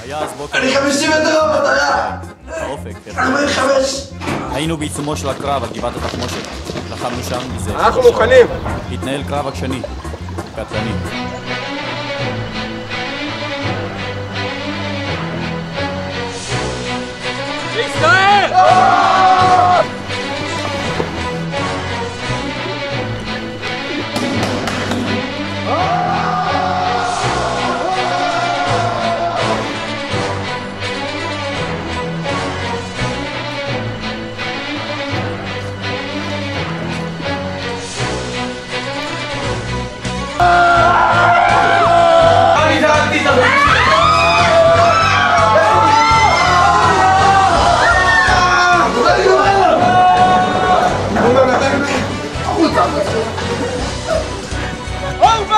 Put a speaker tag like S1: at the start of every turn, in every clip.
S1: היה אז בוקר...
S2: אני 50 מטר במטרה!
S1: באופק.
S2: 45!
S1: היינו בעיצומו של הקרב על גבעת התחמושת. לחמנו שם מזה...
S3: אנחנו מוכנים!
S1: התנהל קרב עקשני. קטלני.
S3: להסתער!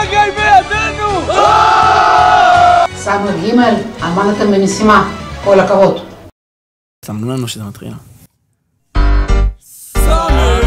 S4: גיא בידינו!
S5: סמר ג' עמדתם במשימה, כל הכבוד.
S6: סמנו לנו שזה מתחיל.
S4: סמר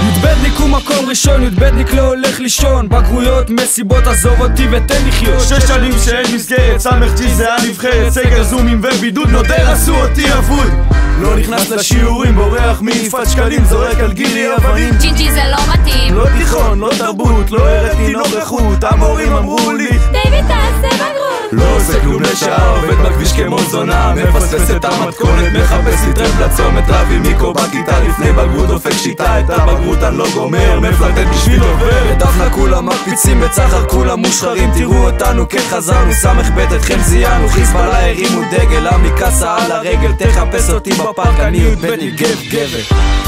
S4: י"בניק הוא מקום ראשון, י"בניק לא הולך לישון. בגרויות, מסיבות, עזוב אותי ותן לחיות.
S7: 6 שנים שאין מסגרת, סמך ג'י זה הנבחרת. סגר זומים ובידוד, נודר עשו אותי אבוד. לא נכנס לשיעורים, בורח מיפת שקלים, זורק על גילי אבנים.
S8: ג'ינג'י זה לא מתאים.
S7: לא תיכון, לא תרבות, לא הראיתי נוכחות. המורים אמרו לי
S8: דיוויד תעשה בגרות.
S7: לא עושה כלום לשעה, עובד בכביש כמו זונה. מפספס את המתכונת, מחפש לטרף לצומת. רב עם מיקרו בכיתה לפני בגרות, דופק שיטה. את הבגרות אני לא גומר, מפלטת בשביל עובר. בדפנה כולם מקפיצים, בצחר כולם מושחרים. תראו אותנו כחזרנו, סמך בית אתכם זיינו. חיזבאללה הרימו דגל, המיקסה על הרגל. תחפש אותי בפארק, אני י"בניק גבר.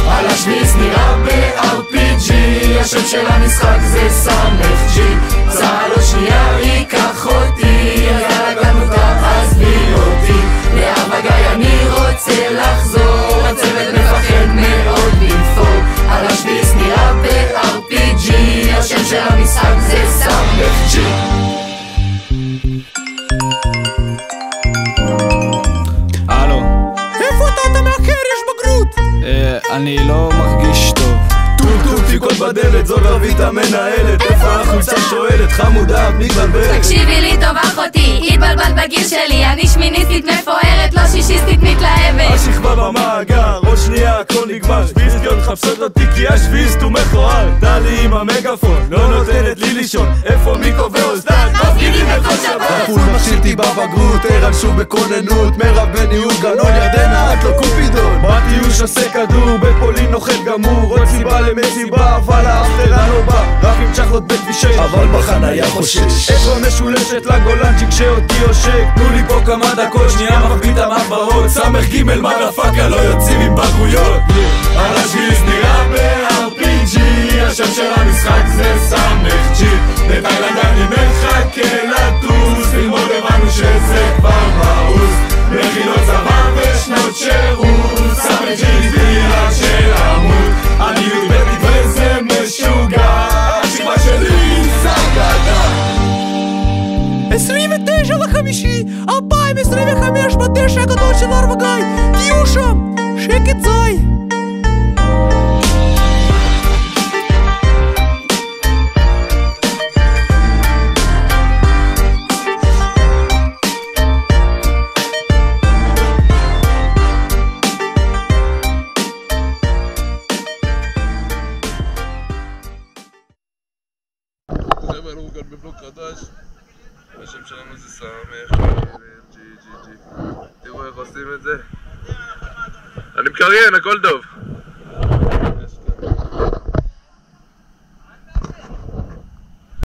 S2: על השביס נראה ב-RPG, השם של המשחק זה סמך ג'י. צהל עוד שנייה ייקח אותי, אז הרגענו תעזבי אותי. לאבא גיא אני רוצה לחזור, הצוות מפחד מאוד לנפור. על השביס נראה ב-RPG, השם של המשחק זה סמך ג'י.
S4: הלו, איפה אתה מאחר? יש בגרות. אני לא מרגיש טוב.
S7: טוב דפיקות בדלת, זאת רבית המנהלת. איפה החולצה שואלת, חמודה, מתבלבלת.
S8: תקשיבי לי טוב אחותי, התבלבלת בגיל שלי. אני שמיניסטית מפוארת, לא שישיסטית מתלהבת.
S7: השכבה במאגר, עוד שנייה הכל נגמר. שביסטיות חפשות אותי כי השביסט הוא מכוער. טלי עם המגפון, לא נותנת לי לישון. איפה מיקו ואוזדן, מפגינים בכל שבת. הפול מכשילתי בבגרות, ערן שוב בכוננות. מרב בניהול גנון, ירדנה את לא קופידון. בטיוש עושה כדור, בפולין נוחת גמור. עוד סיבה למסיבה, אבל האפטרה לא בא. רק עם צ'חלות בכבישי, אבל בחניה חושש. איפה משולשת לגולנצ'יק שאותי עושק. תנו לי פה כמה דקות, שנייה מחביא את המחברות. סמך ג' מגפקה לא יוצאים עם בגרויות. על השביס נראה ב-RPG, השם של המשחק זה סמך ג'י. בתאילנד אני מחכה לטוס, ללמוד הבנו שזה כבר מעוז. מכינות צבא ושנות שירות, סמך ג'י תפילה של עמוד. אני י"בניק וזה משוגע, השכבה שלי סגדה.
S4: 29/5/2025 בדשא הגדול של הר וגיא. תהיו שם, שקט זי.
S9: חבר'ה, אנחנו כאן בבלוק חדש. השם שלנו זה סמך ג'י. תראו איך עושים את זה. אני מקריין, הכל טוב.